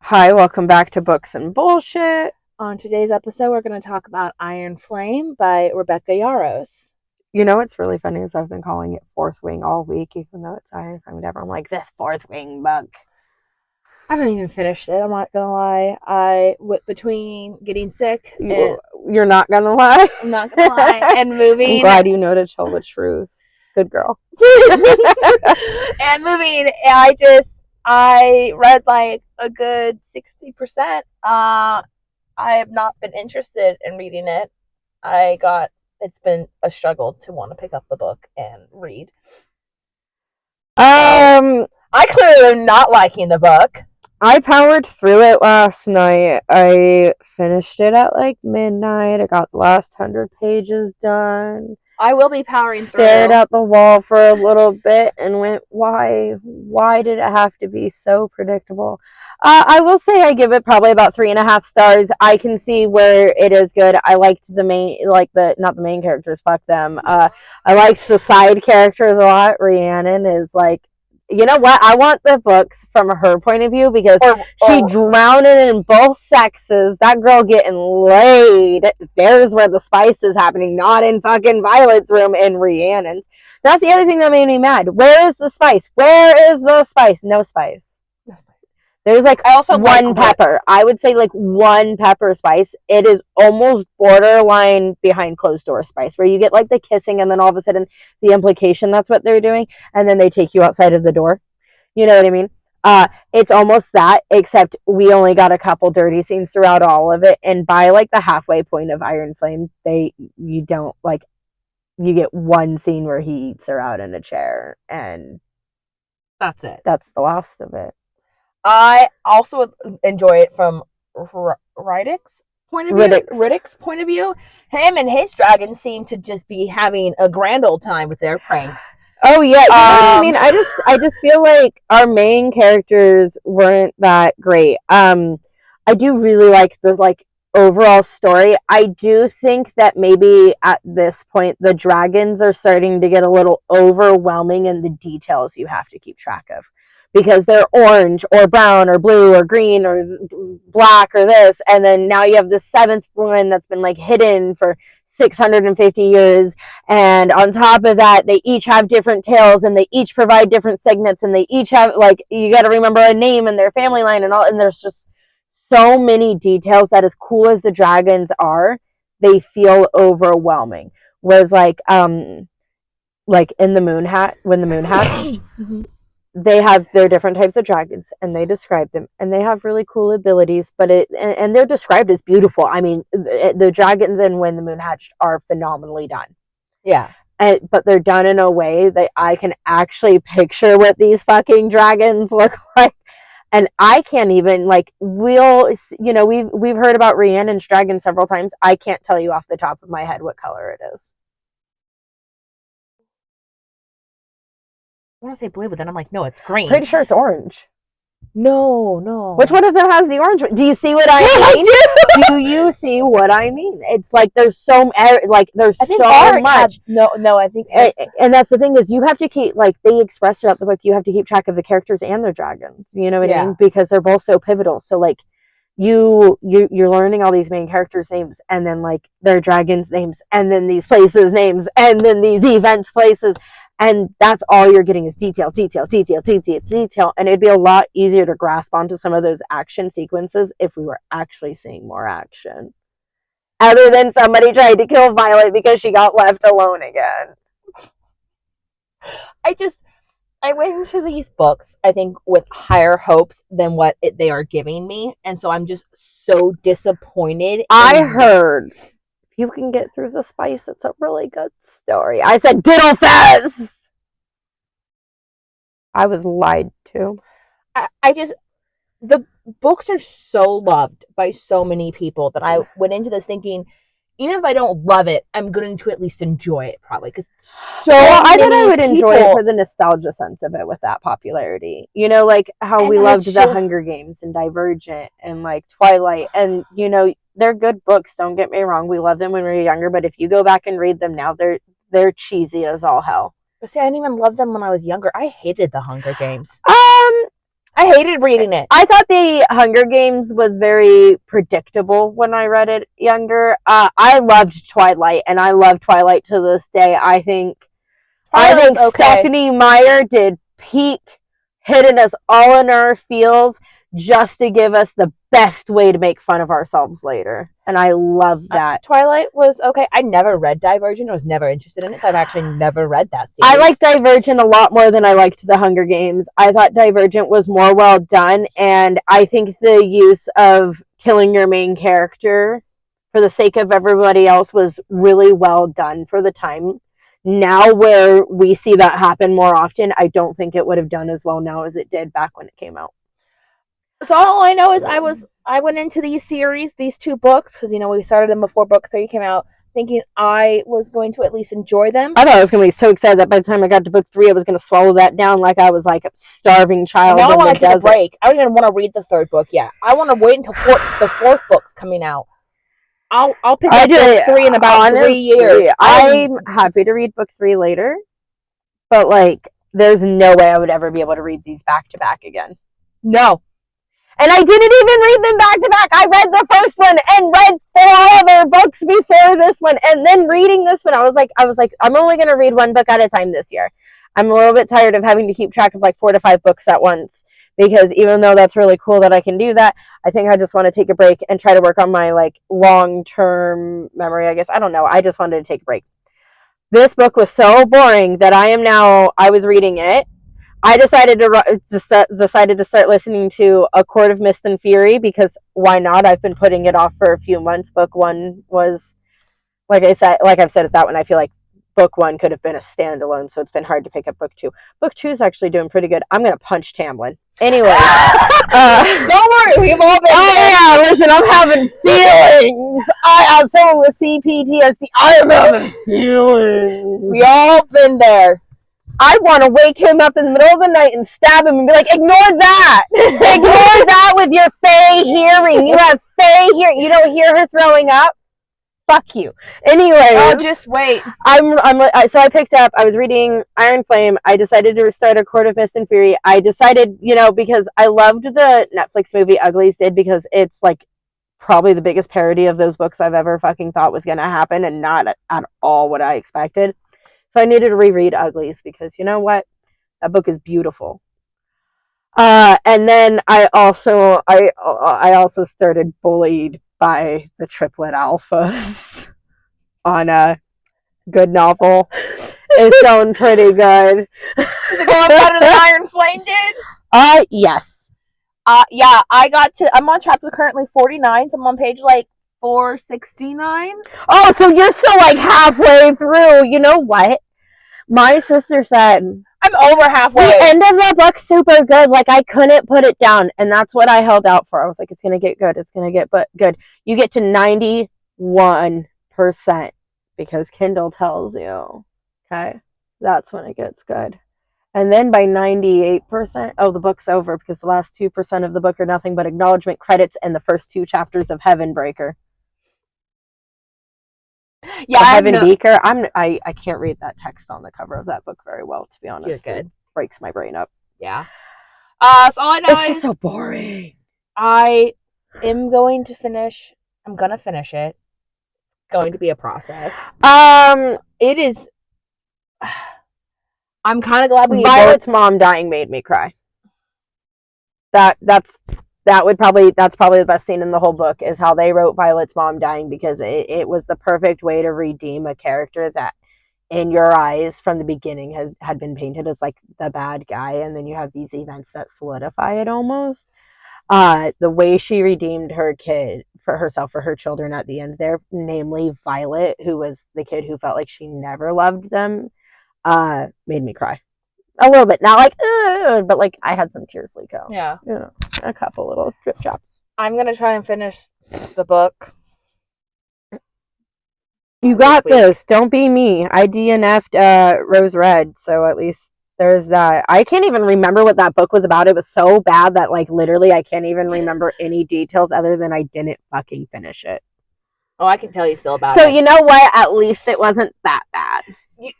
Hi, welcome back to Books and Bullshit. On today's episode, we're going to talk about Iron Flame by Rebecca Yarros. You know what's really funny is I've been calling it Fourth Wing all week, even though it's Iron Flame. Whatever. I'm like, this Fourth Wing book. I haven't even finished it. I'm not gonna lie. Between getting sick and You're not gonna lie. I'm not gonna lie and I'm moving glad you know to tell the truth. Good girl. and moving. I read like a good 60%. I have not been interested in reading it. It's been a struggle to want to pick up the book and read. I clearly am not liking the book. I powered through it last night. I finished it at like midnight. I got the last 100 pages done. I will be powering through. Stared at the wall for a little bit and went, why? Why did it have to be so predictable? I will say I give it probably about 3.5 stars. I can see where it is good. I liked not the main characters, fuck them. I liked the side characters a lot. Rhiannon is like, you know what? I want the books from her point of view because she drowned in both sexes. That girl getting laid. There's where the spice is happening, not in fucking Violet's room and Rhiannon's. That's the other thing that made me mad. Where is the spice? Where is the spice? No spice. There's like one pepper. I would say like one pepper spice. It is almost borderline behind closed door spice, where you get like the kissing and then all of a sudden the implication that's what they're doing, and then they take you outside of the door. You know what I mean? It's almost that, except we only got a couple dirty scenes throughout all of it, and by like the halfway point of Iron Flame, you get one scene where he eats her out in a chair, and that's it. That's the last of it. I also enjoy it from Riddick's point of view. Him and his dragon seem to just be having a grand old time with their pranks. Oh yeah, you know what I mean? I just feel like our main characters weren't that great. I do really like the overall story. I do think that maybe at this point the dragons are starting to get a little overwhelming in the details you have to keep track of, because they're orange or brown or blue or green or black or this, and then now you have the seventh one that's been like hidden for 650 years, and on top of that they each have different tails and they each provide different signets, and they each have, like, you got to remember a name and their family line and all, and there's just so many details that, as cool as the dragons are, they feel overwhelming. Whereas like in the moon hat, when the moon hat they have their different types of dragons and they describe them and they have really cool abilities, but and they're described as beautiful. I mean, the dragons in When the Moon Hatched are phenomenally done. Yeah. But they're done in a way that I can actually picture what these fucking dragons look like. And I can't even, like, we've heard about Rhiannon's dragon several times. I can't tell you off the top of my head what color it is. I want to say blue, but then I'm like, no, it's green. Pretty sure it's orange. No. Which one of them has the orange? Do you see what I mean? I do. Do you see what I mean? It's like there's so much. No, I think. And that's the thing, is you have to keep, like, they express throughout the book, you have to keep track of the characters and their dragons. You know what I mean? Because they're both so pivotal. So like you're learning all these main characters' names, and then like their dragons' names, and then these places' names, and then these events' places. And that's all you're getting is detail. And it'd be a lot easier to grasp onto some of those action sequences if we were actually seeing more action. Other than somebody tried to kill Violet because she got left alone again. I went into these books, I think, with higher hopes than what they are giving me. And so I'm just so disappointed. I heard, you can get through the spice, it's a really good story. I said, diddle fest! I was lied to. The books are so loved by so many people that I went into this thinking, even if I don't love it, I'm going to at least enjoy it, probably. Because I thought I would enjoy it for the nostalgia sense of it with that popularity. You know, like how we loved the Hunger Games and Divergent and like Twilight. And, you know, they're good books, don't get me wrong. We loved them when we were younger, but if you go back and read them now, they're cheesy as all hell. But see, I didn't even love them when I was younger. I hated the Hunger Games. I hated reading it. I thought the Hunger Games was very predictable when I read it younger. I loved Twilight, and I love Twilight to this day. I think Okay. Stephanie Meyer did peak hitting us all in our feels just to give us the best way to make fun of ourselves later. And I love that. Twilight was okay. I never read Divergent. I was never interested in it, so I've actually never read that series. I liked Divergent a lot more than I liked The Hunger Games. I thought Divergent was more well done, and I think the use of killing your main character for the sake of everybody else was really well done for the time. Now, where we see that happen more often, I don't think it would have done as well now as it did back when it came out. So all I know is I went into these series, these 2 books, because we started them before book 3 came out, thinking I was going to at least enjoy them. I thought I was going to be so excited that by the time I got to book 3, I was going to swallow that down like I was like a starving child. Now I want to take a break. I don't even want to read the 3rd book yet. I want to wait until the 4th book's coming out. I'll pick up book 3 in about 3 years. I'm happy to read book 3 later, but like, there's no way I would ever be able to read these back to back again. No. And I didn't even read them back to back. I read the first one and read 4 other books before this one, and then reading this one, I was like, I'm only going to read 1 book at a time this year. I'm a little bit tired of having to keep track of like 4 to 5 books at once, because even though that's really cool that I can do that, I think I just want to take a break and try to work on my like long-term memory, I guess. I don't know. I just wanted to take a break. This book was so boring that I was reading it. I decided to start listening to A Court of Mist and Fury, because why not? I've been putting it off for a few months. Book 1 was, like I've said at that one, I feel like book 1 could have been a standalone, so it's been hard to pick up book 2. Book 2 is actually doing pretty good. I'm going to punch Tamlin. Anyway. Don't worry, we've all been there. Yeah, listen, I'm having feelings. As someone with CPTSD, I'm having feelings. We all been there. I want to wake him up in the middle of the night and stab him and be like, ignore that. Ignore that with your Fae hearing. You have Fae hearing. You don't hear her throwing up? Fuck you. Anyway. Oh, just wait. So I picked up, I was reading Iron Flame. I decided to restart A Court of Mist and Fury. I decided, because I loved the Netflix movie Uglies did, because it's like probably the biggest parody of those books I've ever fucking thought was going to happen, and not at all what I expected. So I needed to reread Uglies, because you know what? That book is beautiful. And then I also started Bullied by the Triplet Alphas on a good novel. It's going pretty good. Is it going better than Iron Flame did? Yes. Yeah, I'm on chapter currently 49, so I'm on page like 469. Oh, so you're still like halfway through. You know what? My sister said, I'm over halfway. The end of the book super good. Like, I couldn't put it down, and that's what I held out for. I was like, it's gonna get good. It's gonna get good. You get to 91% because Kindle tells you. Okay, that's when it gets good. And then by 98%, the book's over, because the last 2% of the book are nothing but acknowledgement credits and the first 2 chapters of Heavenbreaker. Yeah, Heaven Beaker. I can't read that text on the cover of that book very well, to be honest. You're good. It breaks my brain up. Yeah. So all I know it's just so boring. I am going to finish. I'm gonna finish it. It's going to be a process. It is. I'm kind of glad Violet's mom dying made me cry. That's probably the best scene in the whole book, is how they wrote Violet's mom dying, because it was the perfect way to redeem a character that in your eyes from the beginning had been painted as like the bad guy, and then you have these events that solidify it almost. The way she redeemed her kid for herself, for her children at the end there, namely Violet, who was the kid who felt like she never loved them, made me cry. A little bit. Not like, but like I had some tears leak out. Yeah. A couple little drip drops. I'm going to try and finish the book. You got this. Don't be me. I DNF'd Rose Red, so at least there's that. I can't even remember what that book was about. It was so bad that like literally I can't even remember any details other than I didn't fucking finish it. Oh, I can tell you still about it. So you know what? At least it wasn't that bad.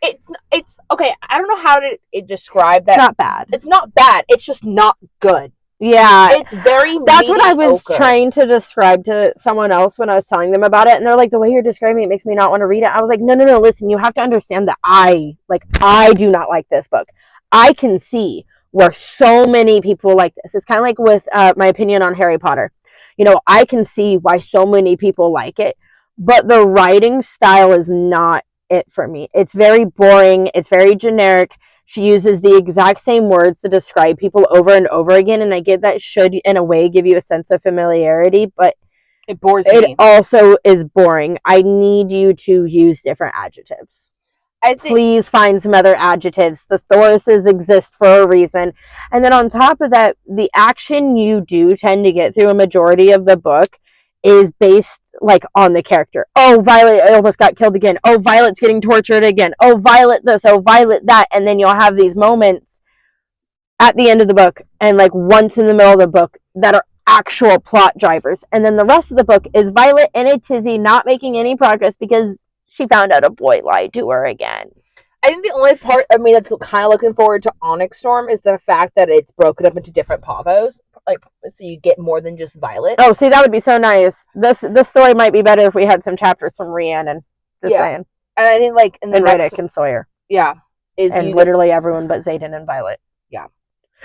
It's okay. I don't know how to describe that. It's not bad. It's not bad. It's just not good. Yeah. It's very That's what I was mediocre. trying to describe to someone else when I was telling them about it, and they're like, the way you're describing it makes me not want to read it. I was like, no, listen, you have to understand that I do not like this book. I can see where so many people like this. It's kind of like with my opinion on Harry Potter. I can see why so many people like it, but the writing style is not it for me. It's very boring. It's very generic. She uses the exact same words to describe people over and over again, and I get that should, in a way, give you a sense of familiarity, but it bores me. It also is boring. I need you to use different adjectives. Please find some other adjectives. The Thauruses exist for a reason. And then on top of that, the action you do tend to get through a majority of the book is based on the character. Oh, Violet almost got killed again. Oh, Violet's getting tortured again. Oh, Violet this. Oh, Violet that. And then you'll have these moments at the end of the book and once in the middle of the book that are actual plot drivers. And then the rest of the book is Violet in a tizzy, not making any progress because she found out a boy lied to her again. I think the only part of me that's kind of looking forward to Onyx Storm is the fact that it's broken up into different Pavos. So you get more than just Violet. Oh, see, that would be so nice. This story might be better if we had some chapters from Rhiannon. Just saying. And I think in the and Riddick and Sawyer. Yeah. And literally everyone but Xaden and Violet. Yeah.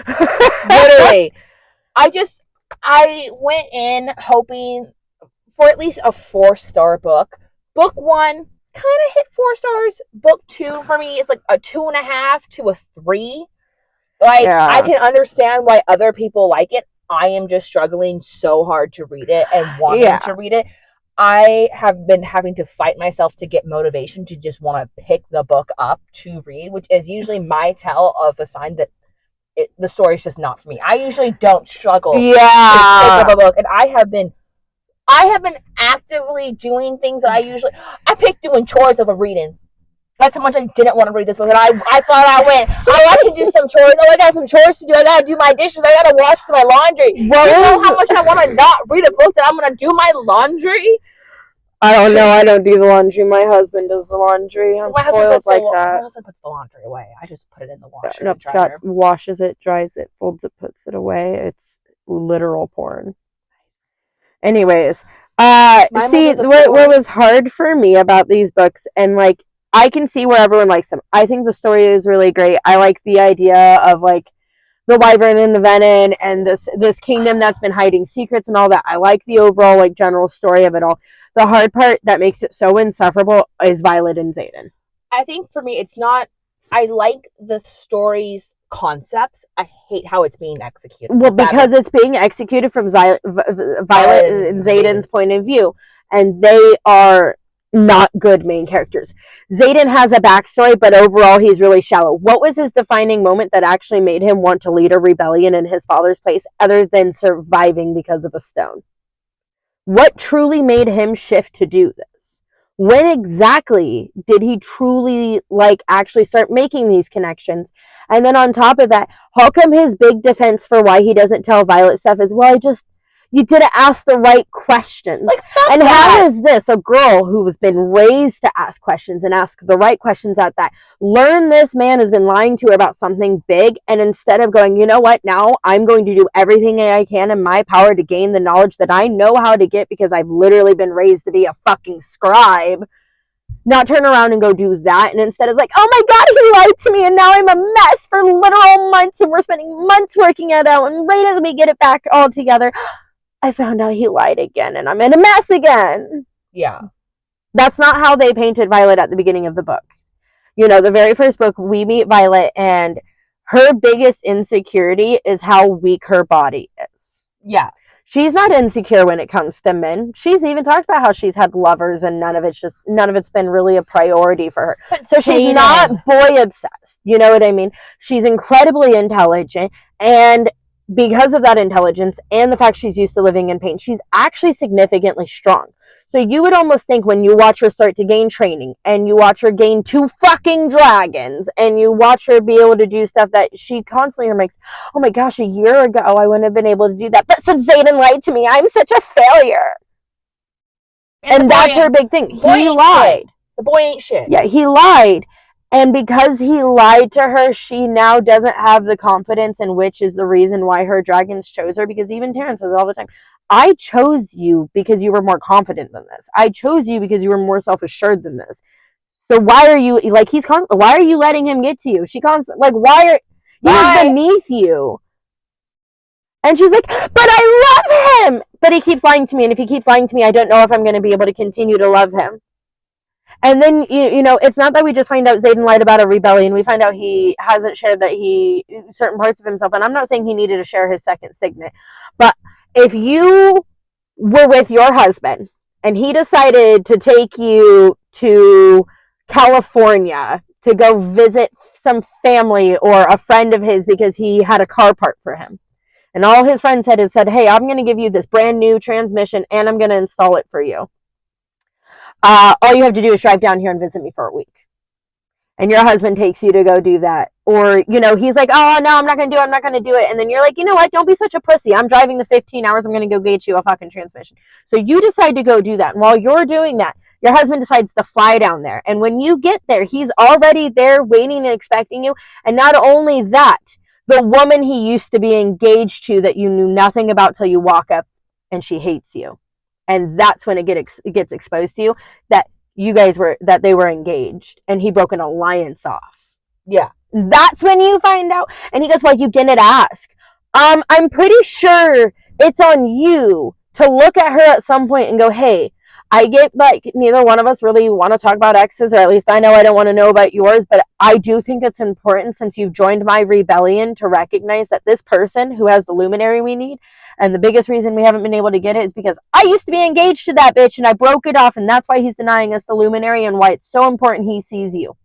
Literally. I went in hoping for at least a 4-star book. Book 1 kind of hit 4 stars. Book 2 for me is a 2.5 to a 3. I can understand why other people like it. I am just struggling so hard to read it and wanting to read it. I have been having to fight myself to get motivation to just want to pick the book up to read, which is usually my tell of a sign that the story's just not for me. I usually don't struggle to pick up a book, and I have been actively doing things that I picked doing chores over reading. That's how much I didn't want to read this book, and I thought I went, I can do some chores. Oh, I got some chores to do. I got to do my dishes. I got to wash my laundry. You know how much I want to not read a book that I'm going to do my laundry? I don't know. I don't do the laundry. My husband does the laundry. I'm spoiled like that. My husband puts the laundry away. I just put it in the washer. Nope, Scott washes it, dries it, folds it, puts it away. It's literal porn. Anyways, see, what was hard for me about these books, and I can see where everyone likes them. I think the story is really great. I like the idea of the wyvern and the venom and this kingdom that's been hiding secrets and all that. I like the overall general story of it all. The hard part that makes it so insufferable is Violet and Xaden. I think for me, it's not. I like the story's concepts. I hate how it's being executed. Well, because it's being executed from Violet and Xaden's point of view, and they are not good main characters. Xaden has a backstory, but overall he's really shallow. What was his defining moment that actually made him want to lead a rebellion in his father's place, other than surviving because of a stone? What truly made him shift to do this? When exactly did he truly actually start making these connections? And then on top of that, how come his big defense for why he doesn't tell Violet stuff is, well, you didn't ask the right questions. And how is this, a girl who has been raised to ask questions and ask the right questions at that, learn this man has been lying to her about something big, and instead of going, you know what, now I'm going to do everything I can in my power to gain the knowledge that I know how to get because I've literally been raised to be a fucking scribe, not turn around and go do that, and instead it's oh my god, he lied to me and now I'm a mess for literal months and we're spending months working it out, and right as we get it back all together, I found out he lied again and I'm in a mess again. Yeah. That's not how they painted Violet at the beginning of the book. The very first book, we meet Violet and her biggest insecurity is how weak her body is. Yeah. She's not insecure when it comes to men. She's even talked about how she's had lovers and none of it's been really a priority for her. But so she's not boy obsessed. You know what I mean? She's incredibly intelligent, and because of that intelligence and the fact she's used to living in pain, she's actually significantly strong. So you would almost think when you watch her start to gain training and you watch her gain 2 fucking dragons and you watch her be able to do stuff that she constantly makes, oh my gosh, a year ago I wouldn't have been able to do that. But since Xaden lied to me, I'm such a failure. And that's her big thing. He lied. The boy ain't shit. Yeah, he lied. And because he lied to her, she now doesn't have the confidence, and which is the reason why her dragons chose her. Because even Terrence says all the time, I chose you because you were more confident than this. I chose you because you were more self-assured than this. So why are you like why are you letting him get to you? She like why are he's beneath you? And she's like, but I love him. But he keeps lying to me, and if he keeps lying to me, I don't know if I'm going to be able to continue to love him. And then, you know, it's not that we just find out Xaden lied about a rebellion. We find out he hasn't shared that certain parts of himself. And I'm not saying he needed to share his second signet. But if you were with your husband and he decided to take you to California to go visit some family or a friend of his because he had a car part for him, and all his friends had said, hey, I'm going to give you this brand new transmission and I'm going to install it for you. All you have to do is drive down here and visit me for a week. And your husband takes you to go do that. Or, you know, he's like, oh, no, I'm not going to do it. I'm not going to do it. And then you're like, you know what? Don't be such a pussy. I'm driving the 15 hours. I'm going to go get you a fucking transmission. So you decide to go do that. And while you're doing that, your husband decides to fly down there. And when you get there, he's already there waiting and expecting you. And not only that, the woman he used to be engaged to that you knew nothing about till you walk up and she hates you. And that's when it gets exposed to you that they were engaged and he broke an alliance off. Yeah. That's when you find out. And he goes, well, you didn't ask. I'm pretty sure it's on you to look at her at some point and go, hey, I get like neither one of us really want to talk about exes, or at least I know I don't want to know about yours, but I do think it's important since you've joined my rebellion to recognize that this person who has the luminary we need, and the biggest reason we haven't been able to get it is because I used to be engaged to that bitch and I broke it off, and that's why he's denying us the luminary and why it's so important he sees you.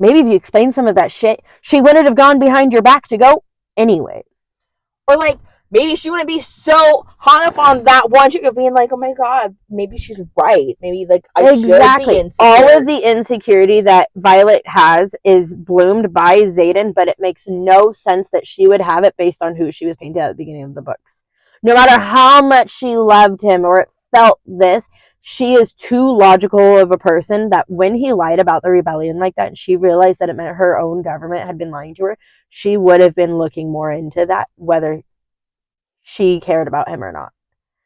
Maybe if you explain some of that shit, she wouldn't have gone behind your back to go anyways. Or like, maybe she wouldn't be so hung up on that one chick of being like, oh my god, maybe she's right. Maybe like I should be insecure. All of the insecurity that Violet has is bloomed by Xaden, but it makes no sense that she would have it based on who she was painted at the beginning of the books. No matter how much she loved him or it felt this, she is too logical of a person that when he lied about the rebellion like that and she realized that it meant her own government had been lying to her, she would have been looking more into that, whether she cared about him or not.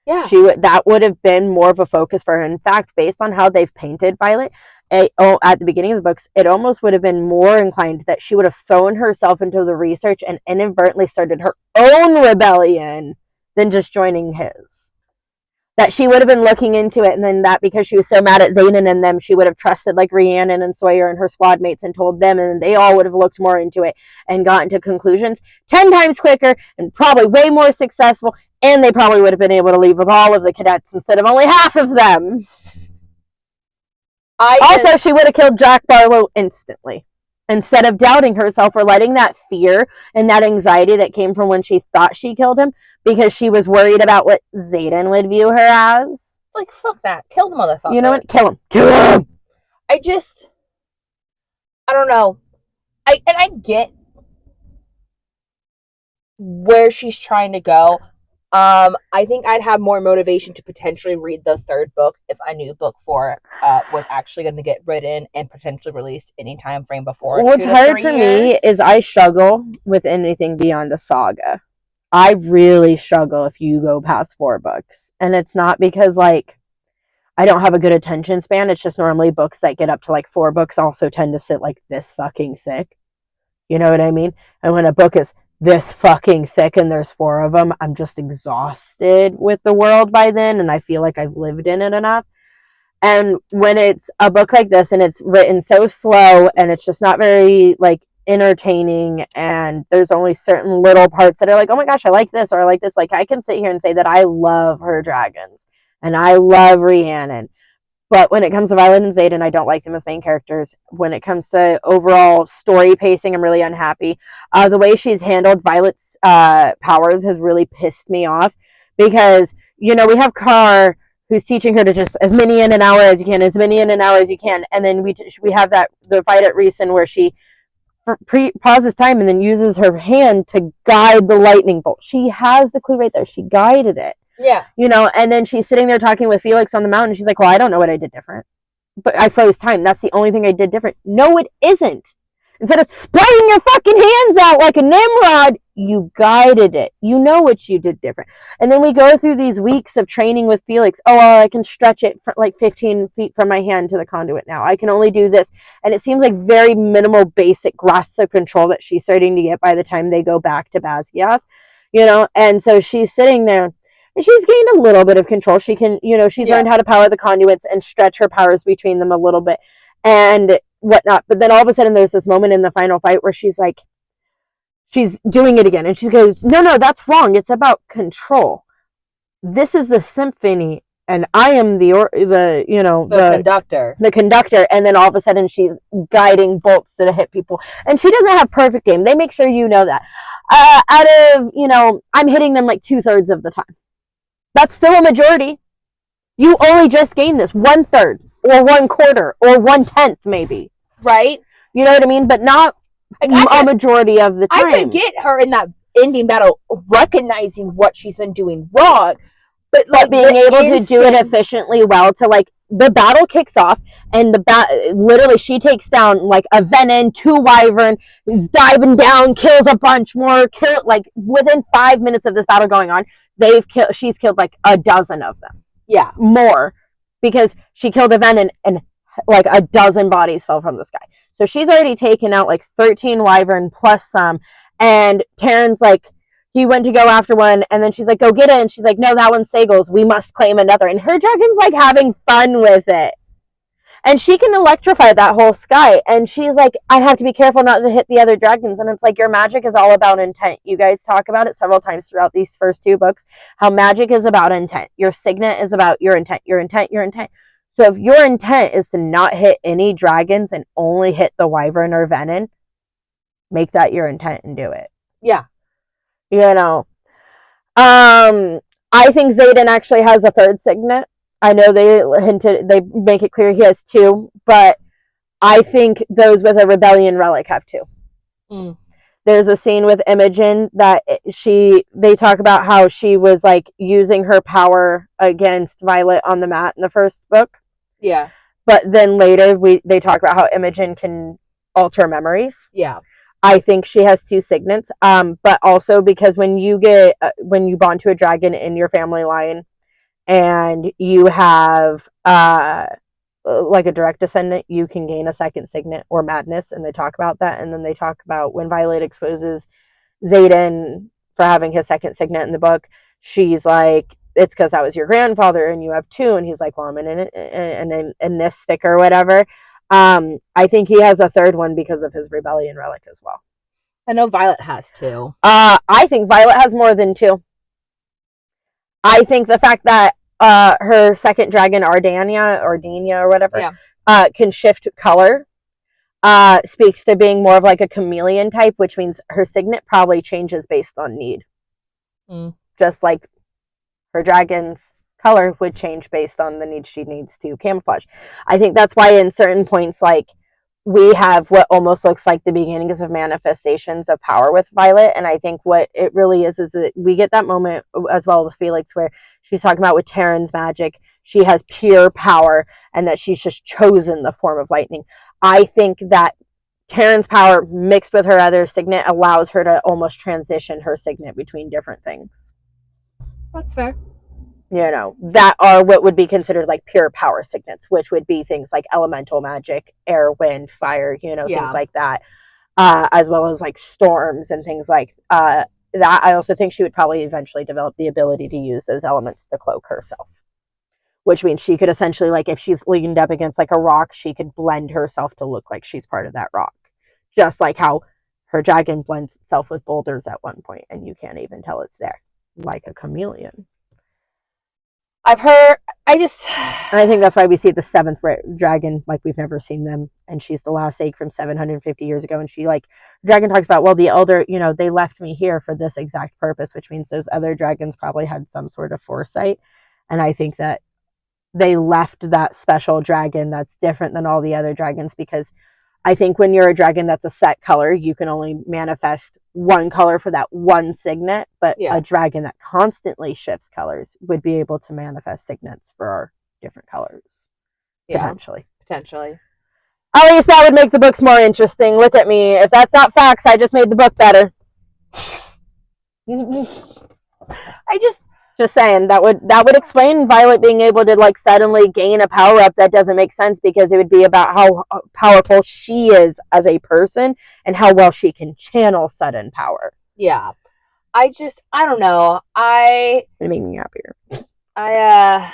Yeah. That would have been more of a focus for her. In fact, based on how they've painted Violet at the beginning of the books, it almost would have been more inclined that she would have thrown herself into the research and inadvertently started her own rebellion than just joining his. That she would have been looking into it, and then that because she was so mad at Xaden and them, she would have trusted like Rhiannon and Sawyer and her squad mates and told them, and they all would have looked more into it and gotten to conclusions 10 times quicker and probably way more successful, and they probably would have been able to leave with all of the cadets instead of only half of them. Also, she would have killed Jack Barlow instantly. Instead of doubting herself or letting that fear and that anxiety that came from when she thought she killed him because she was worried about what Xaden would view her as. Like, fuck that. Kill the motherfucker. You know what? Kill him. Kill him! I don't know. I get where she's trying to go. I think I'd have more motivation to potentially read the third book if I knew book 4 was actually going to get written and potentially released any time frame before. What's hard for me is I struggle with anything beyond a saga. I really struggle if you go past 4 books. And it's not because, like, I don't have a good attention span. It's just normally books that get up to, like, 4 books also tend to sit, like, this fucking thick. You know what I mean? And when a book is this fucking thick and there's 4 of them, I'm just exhausted with the world by then, and I feel like I've lived in it enough. And when it's a book like this and it's written so slow and it's just not very, like, entertaining, and there's only certain little parts that are like, oh my gosh, I like this or I like this. Like, I can sit here and say that I love her dragons and I love Rhiannon. But when it comes to Violet and Xaden, I don't like them as main characters. When it comes to overall story pacing, I'm really unhappy. The way she's handled Violet's powers has really pissed me off because, you know, we have Carr who's teaching her to just as many in an hour as you can, as many in an hour as you can. And then we have the fight at Reason where she pauses time and then uses her hand to guide the lightning bolt. She has the clue right there. She guided it. Yeah. You know, and then she's sitting there talking with Felix on the mountain. She's like, well, I don't know what I did different. but I froze time. That's the only thing I did different. No, it isn't. Instead of spreading your fucking hands out like a Nimrod, you guided it. You know what you did different. And then we go through these weeks of training with Felix. Oh, well, I can stretch it for like 15 feet from my hand to the conduit now. I can only do this. And it seems like very minimal, basic grasp of control that she's starting to get by the time they go back to Basquiat, you know? And so she's sitting there and she's gained a little bit of control. She can, you know, she's learned how to power the conduits and stretch her powers between them a little bit and whatnot. But then all of a sudden there's this moment in the final fight where she's like, she's doing it again. And she goes, no, that's wrong. It's about control. This is the symphony. And I am the conductor. The conductor. And then all of a sudden she's guiding bolts to hit people. And she doesn't have perfect aim. They make sure you know that. Out of, you know, I'm hitting them like 2/3 of the time. That's still a majority. You only just gained this 1/3 or 1/4 or 1/10 maybe. Right? You know what I mean? But not a majority of the time. I could get her in that ending battle recognizing what she's been doing wrong, but like being able to do it efficiently well to like the battle kicks off and literally she takes down like a venom, 2 wyvern, is diving down, kills a bunch more, like within 5 minutes of this battle going on, she's killed like a dozen of them. Yeah. More, because she killed a venom and like a dozen bodies fell from the sky. So she's already taken out like 13 wyvern plus some, and Terran's like, he went to go after one, and then she's like, go get it, and she's like, no, that one's Sagal's, we must claim another, and her dragon's like having fun with it. And she can electrify that whole sky, and she's like, I have to be careful not to hit the other dragons, and it's like, your magic is all about intent. You guys talk about it several times throughout these first 2 books, how magic is about intent. Your signet is about your intent, your intent, your intent. So if your intent is to not hit any dragons and only hit the wyvern or venom, make that your intent and do it. Yeah. You know. I think Xaden actually has a 3rd signet. I know they make it clear he has 2, but I think those with a rebellion relic have 2. Mm. There's a scene with Imogen that they talk about how she was like using her power against Violet on the mat in the first book. Yeah. But then later they talk about how Imogen can alter memories. Yeah. I think she has 2 signets. But also because when you bond to a dragon in your family line and you have like a direct descendant, you can gain a 2nd signet or madness, and they talk about that. And then they talk about when Violet exposes Xaden for having his 2nd signet in the book, she's like, it's because that was your grandfather and you have 2, and he's like, well, I'm in this stick or whatever. I think he has a 3rd one because of his rebellion relic as well. I know Violet has 2. I think Violet has more than 2. I think the fact that her 2nd dragon, Ardania or whatever, can shift color speaks to being more of like a chameleon type, which means her signet probably changes based on need. Just like her dragon's color would change based on the need she needs to camouflage. I think that's why in certain points, like, we have what almost looks like the beginnings of manifestations of power with Violet. And I think what it really is that we get that moment as well with Felix where she's talking about with Terran's magic, she has pure power and that she's just chosen the form of lightning. I think that Terran's power mixed with her other signet allows her to almost transition her signet between different things. That's fair. You know, that are what would be considered like pure power signets, which would be things like elemental magic, air, wind, fire, you know, things like that, as well as like storms and things like that. I also think she would probably eventually develop the ability to use those elements to cloak herself, which means she could essentially, like, if she's leaned up against like a rock, she could blend herself to look like she's part of that rock, just like how her dragon blends itself with boulders at one point and you can't even tell it's there, like a chameleon. I've heard, and I think that's why we see the 7th dragon like we've never seen them, and she's the last egg from 750 years ago, and she, like, dragon talks about, well, the elder, you know, they left me here for this exact purpose, which means those other dragons probably had some sort of foresight, and I think that they left that special dragon that's different than all the other dragons, because I think when you're a dragon that's a set color, you can only manifest one color for that one signet, but a dragon that constantly shifts colors would be able to manifest signets for different colors, potentially. Potentially. At least that would make the books more interesting. Look at me. If that's not facts, I just made the book better. Just saying, that would explain Violet being able to like suddenly gain a power up that doesn't make sense, because it would be about how powerful she is as a person and how well she can channel sudden power. Yeah. I don't know. It made me happier. I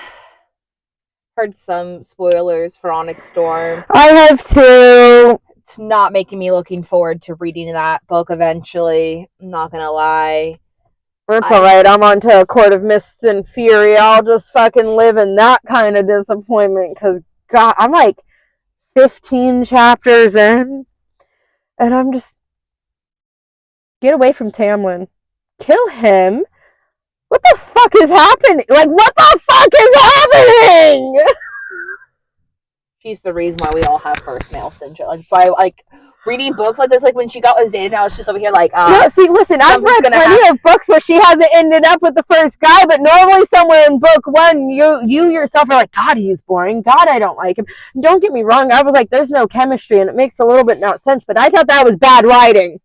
heard some spoilers for Onyx Storm. I have too. It's not making me looking forward to reading that book eventually. I'm not gonna lie. It's alright, I'm on to A Court of Mist and Fury. I'll just fucking live in that kind of disappointment, because, God, I'm like 15 chapters in, and I'm just... Get away from Tamlin. Kill him? What the fuck is happening? Like, what the fuck is happening? She's the reason why we all have first male syndrome. Like, by, like, reading books like this, like when she got with Zayden, I was just over here like, no, see, listen, I've read plenty of books where she hasn't ended up with the first guy, but normally somewhere in book one, you yourself are like, God, he's boring. God, I don't like him. Don't get me wrong, I was like, there's no chemistry, and it makes a little bit not sense, but I thought that was bad writing.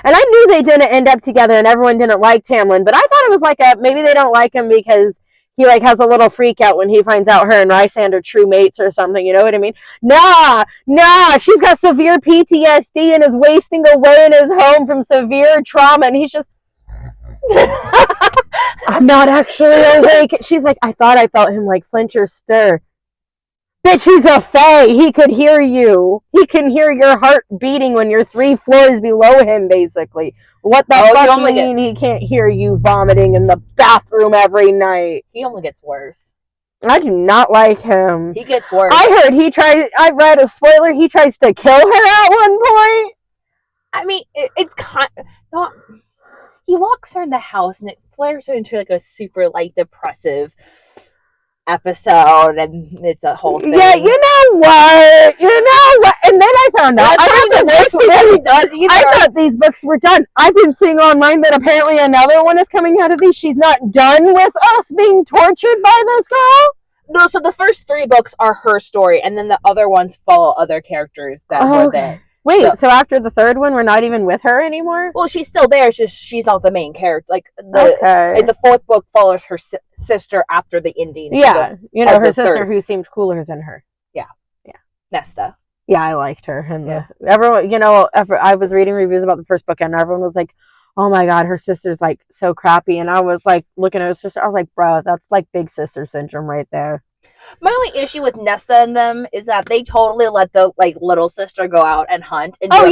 And I knew they didn't end up together and everyone didn't like Tamlin, but I thought it was like maybe they don't like him because he like has a little freak out when he finds out her and Rysand are true mates or something, you know what I mean? Nah, she's got severe PTSD and is wasting away in his home from severe trauma, and he's just... I'm not actually awake. She's like, I thought I felt him like flinch or stir. Bitch, he's a fae. He could hear you. He can hear your heart beating when you're 3 floors below him, basically. What the fuck do you mean he can't hear you vomiting in the bathroom every night? He only gets worse. I do not like him. He gets worse. I read a spoiler, he tries to kill her at one point. I mean, it's kind of not... He locks her in the house and it flares her into like a super like depressive episode, and it's a whole thing. Yeah, you know what? And then I found out. I thought these books were done. I've been seeing online that apparently another one is coming out of these. She's not done with us being tortured by this girl? No, so the first 3 books are her story, and then the other ones follow other characters that were there. Wait, so after the 3rd one, we're not even with her anymore? Well, she's still there. It's just she's not the main character. Like the 4th book follows her sister after the ending. Yeah, her sister who seemed cooler than her. Yeah, Nesta. Yeah, I liked her. And everyone, I was reading reviews about the first book, and everyone was like, "Oh my God, her sister's like so crappy." And I was like, looking at her sister, I was like, "Bro, that's like big sister syndrome right there." My only issue with Nesta and them is that they totally let the like little sister go out and hunt. And but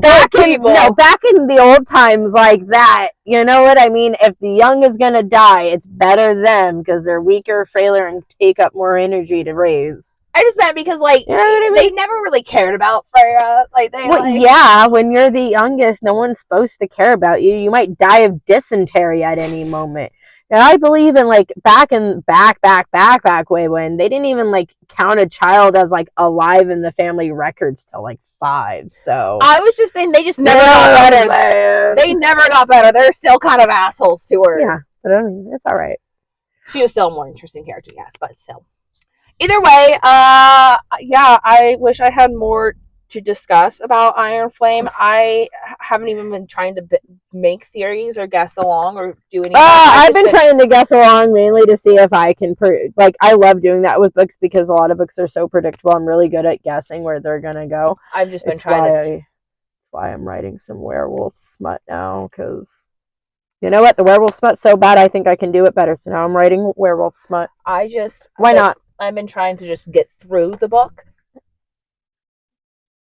back in the old times like that, you know what I mean? If the young is gonna die, it's better them because they're weaker, frailer, and take up more energy to raise. I just meant because like they never really cared about Freya. When you're the youngest, no one's supposed to care about you. You might die of dysentery at any moment. And I believe in like back way when they didn't even like count a child as like alive in the family records till like 5. So I was just saying they just never got better. They never got better. They're still kind of assholes to her. Yeah, but I mean it's all right. She was still a more interesting character, yes, but still. Either way, I wish I had more to discuss about Iron Flame. I haven't even been trying to make theories or guess along or do anything. I've been trying to guess along mainly to see if I can I love doing that with books because a lot of books are so predictable. I'm really good at guessing where they're gonna go. I've just been that's why I'm writing some werewolf smut now, because you know what, the werewolf smut's so bad I think I can do it better, so now I'm writing werewolf smut. Why not? I've been trying to just get through the book,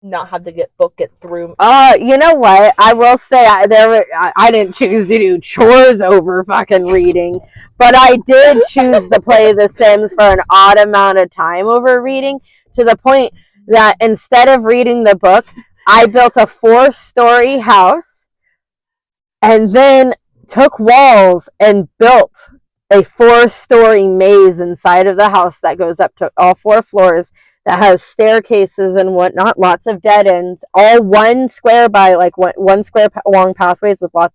not have the get through. You know what? I will say I didn't choose to do chores over fucking reading, but I did choose to play The Sims for an odd amount of time over reading, to the point that instead of reading the book, I built a 4-story house and then took walls and built a 4-story maze inside of the house that goes up to all 4 floors, that has staircases and whatnot, lots of dead ends, all 1 square by like 1 square long pathways with lots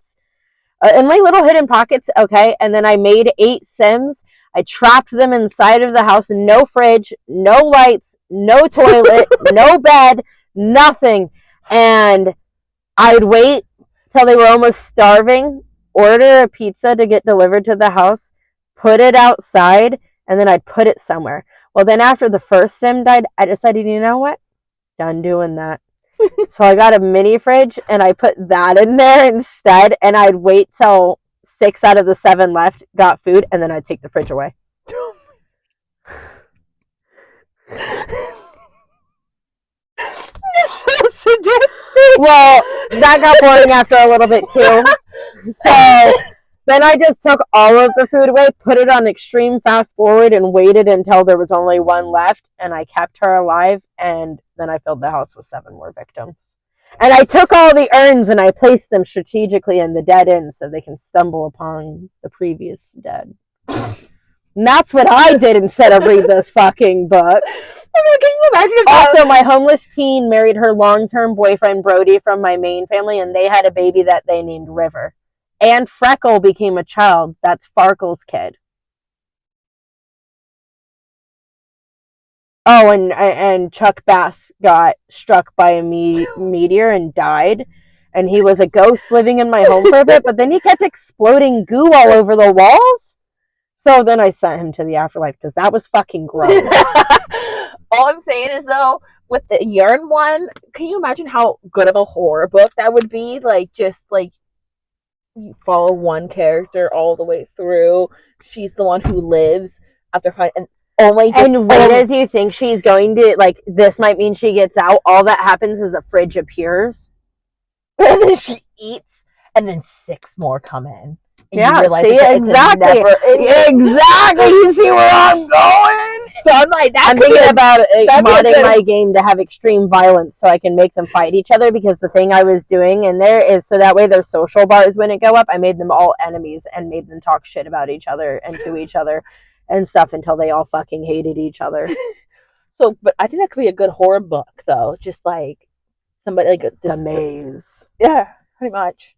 and like little hidden pockets. Okay, and then I made 8 Sims. I trapped them inside of the house. No fridge, no lights, no toilet, no bed, nothing. And I'd wait till they were almost starving, order a pizza to get delivered to the house, put it outside, and then I'd put it somewhere. Well, then after the first sim died, I decided, you know what? Done doing that. So I got a mini fridge and I put that in there instead, and I'd wait till 6 out of the 7 left got food, and then I'd take the fridge away. So sadistic. Well, that got boring after a little bit too. So then I just took all of the food away, put it on extreme fast forward, and waited until there was only one left, and I kept her alive, and then I filled the house with 7 more victims. And I took all the urns and I placed them strategically in the dead end so they can stumble upon the previous dead. And that's what I did instead of read this fucking book. I mean, can you imagine if Also, my homeless teen married her long-term boyfriend, Brody, from my main family, and they had a baby that they named River. And Freckle became a child. That's Farkle's kid. Oh, and Chuck Bass got struck by a meteor and died. And he was a ghost living in my home for a bit, but then he kept exploding goo all over the walls. So then I sent him to the afterlife because that was fucking gross. All I'm saying is, though, with the urn one, can you imagine how good of a horror book that would be? Like, just like you follow one character all the way through. She's the one who lives after finding, and only just. And right as you think she's going to, like, this might mean she gets out, all that happens is a fridge appears. And then she eats, and then 6 more come in. And yeah, see, exactly. Exactly. You see where I'm going? So I'm like, I'm thinking about modding my game to have extreme violence so I can make them fight each other, because the thing I was doing in there is so that way their social bars, when it go up, I made them all enemies and made them talk shit about each other and to each other and stuff until they all fucking hated each other. So, but I think that could be a good horror book, though. Just like somebody like The Maze. Yeah, pretty much.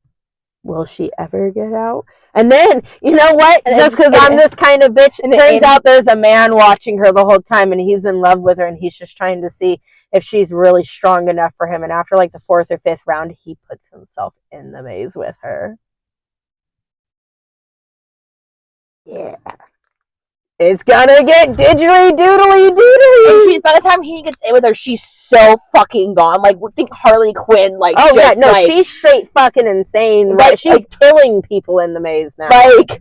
Will she ever get out? And then, you know what? Just because I'm this kind of bitch, it turns out there's a man watching her the whole time, and he's in love with her, and he's just trying to see if she's really strong enough for him. And after like the 4th or 5th round, he puts himself in the maze with her. Yeah. It's gonna get didgery doodly doodly. And by the time he gets in with her, she's so fucking gone. Like, think Harley Quinn. Like, oh just, yeah, no, like, she's straight fucking insane. Right, she's killing people in the maze now. Like,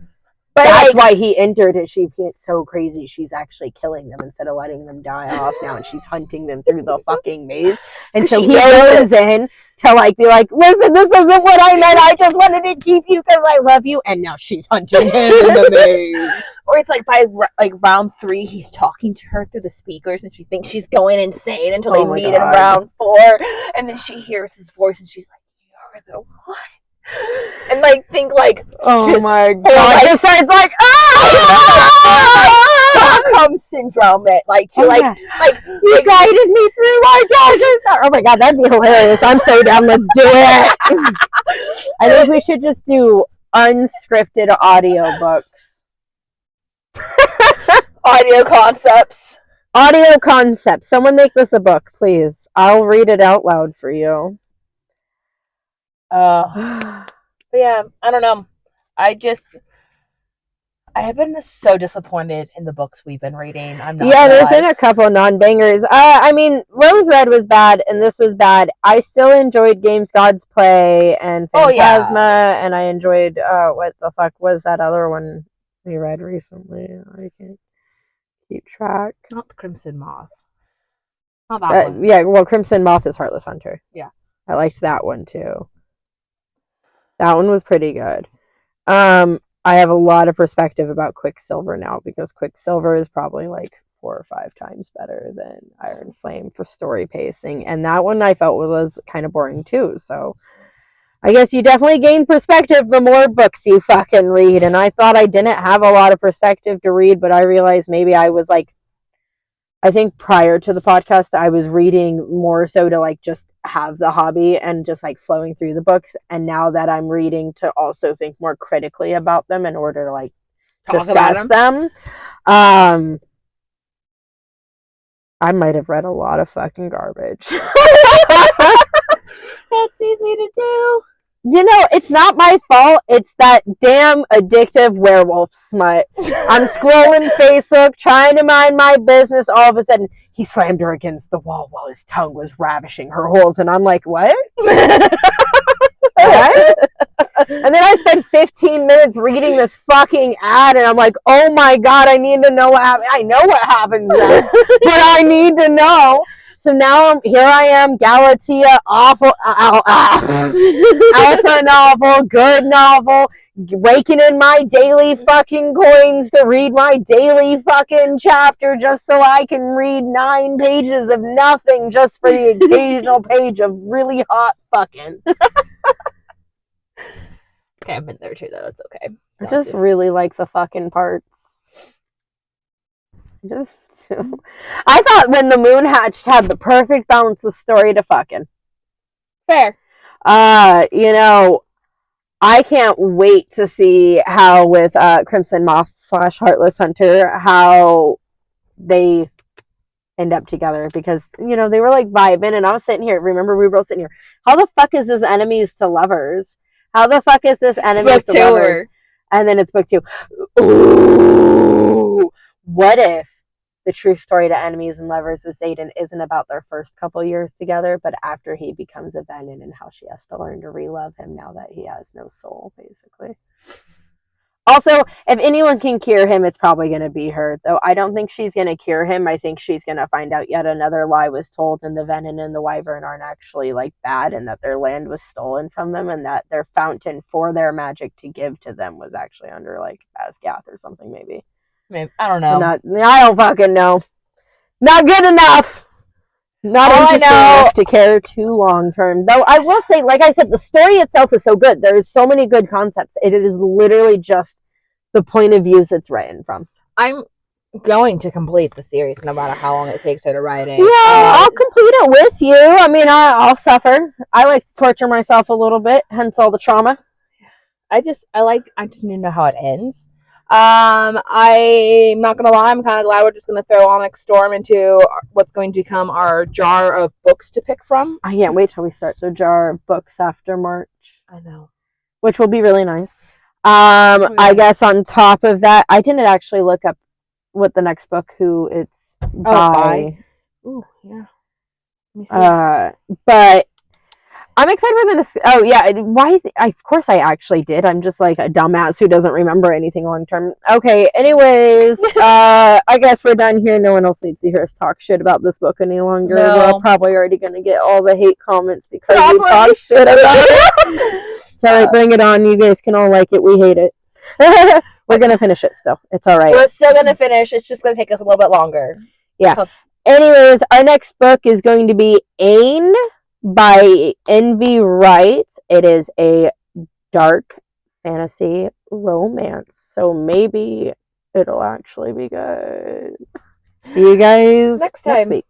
but that's why he entered it. She gets so crazy. She's actually killing them instead of letting them die off now, and she's hunting them through the fucking maze until he goes in to like be like, listen, this isn't what I meant. I just wanted to keep you because I love you. And now she's hunting him in the maze. Or it's like by like round 3, he's talking to her through the speakers, and she thinks she's going insane until they meet in round 4, and then she hears his voice, and she's like, "You're the one." And like think like, oh my god, just starts like, Stockholm syndrome, like to like you guided me through my darkest. Oh my god, that'd be hilarious. I'm so down. Let's do it. I think we should just do unscripted audiobooks. Audio concepts. Someone make this a book, please. I'll read it out loud for you. But yeah, I don't know. I have been so disappointed in the books we've been reading. I'm not. Yeah, there's been a couple non-bangers. I mean, Rose Red was bad, and this was bad. I still enjoyed Games Gods Play and Phantasma, and I enjoyed what the fuck was that other one we read recently? I can't keep track. Not the Crimson Moth. Not that one. Yeah, well, Crimson Moth is Heartless Hunter. Yeah, I liked that one too. That one was pretty good. I have a lot of perspective about Quicksilver now because Quicksilver is probably like 4 or 5 times better than Iron Flame for story pacing, and that one I felt was kind of boring too. So I guess you definitely gain perspective the more books you fucking read, and I thought I didn't have a lot of perspective to read, but I realized maybe I was like, I think prior to the podcast, I was reading more so to like just have the hobby and just like flowing through the books. And now that I'm reading to also think more critically about them in order to like discuss them, I might have read a lot of fucking garbage. That's easy to do. You know, it's not my fault. It's that damn addictive werewolf smut. I'm scrolling Facebook, trying to mind my business. All of a sudden, he slammed her against the wall while his tongue was ravishing her holes. And I'm like, what? What? And then I spent 15 minutes reading this fucking ad, and I'm like, oh my god, I need to know what happened. I know what happens next, but I need to know. So now here I am, Galatea, awful, alpha novel, good novel, raking in my daily fucking coins to read my daily fucking chapter just so I can read 9 pages of nothing just for the occasional page of really hot fucking. Okay, I've been there too, though. It's okay. I just really like the fucking parts. I thought When the Moon Hatched had the perfect balance of story to fucking. Fair. You know, I can't wait to see how with Crimson Moth / Heartless Hunter, how they end up together, because, you know, they were like vibing, and I was sitting here, remember we were both sitting here, how the fuck is this enemies to lovers? How the fuck is this enemies to lovers? And then it's book 2. Ooh, what if the true story to Enemies and Lovers with Xaden isn't about their first couple years together, but after he becomes a Venom and how she has to learn to re-love him now that he has no soul, basically. Also, if anyone can cure him, it's probably going to be her. Though I don't think she's going to cure him. I think she's going to find out yet another lie was told, and the Venom and the Wyvern aren't actually like bad, and that their land was stolen from them, and that their fountain for their magic to give to them was actually under like Asgath or something, maybe. I don't know. I don't fucking know. Not good enough. Not interesting enough to care too long term. Though I will say, like I said, the story itself is so good. There's so many good concepts. It is literally just the point of views it's written from. I'm going to complete the series no matter how long it takes her to write it. Yeah, I'll complete it with you. I mean, I'll suffer. I like to torture myself a little bit, hence all the trauma. I just need to know how it ends. I'm not gonna lie, I'm kind of glad we're just gonna throw Onyx Storm into what's going to become our jar of books to pick from. I can't wait till we start the jar of books after March. I know. Which will be really nice. I guess on top of that, I didn't actually look up what the next book, who it's by. Ooh, yeah. Let me see. But I'm excited for this. Oh yeah, of course I actually did. I'm just like a dumbass who doesn't remember anything long term. Okay, anyways, I guess we're done here. No one else needs to hear us talk shit about this book any longer. No. We're probably already gonna get all the hate comments because we talk shit about it. So bring it on. You guys can all like it. We hate it. We're gonna finish it still. It's all right. We're still gonna finish. It's just gonna take us a little bit longer. Yeah. Anyways, our next book is going to be Ain by Envy Wright. It is a dark fantasy romance, so maybe it'll actually be good. See you guys next week.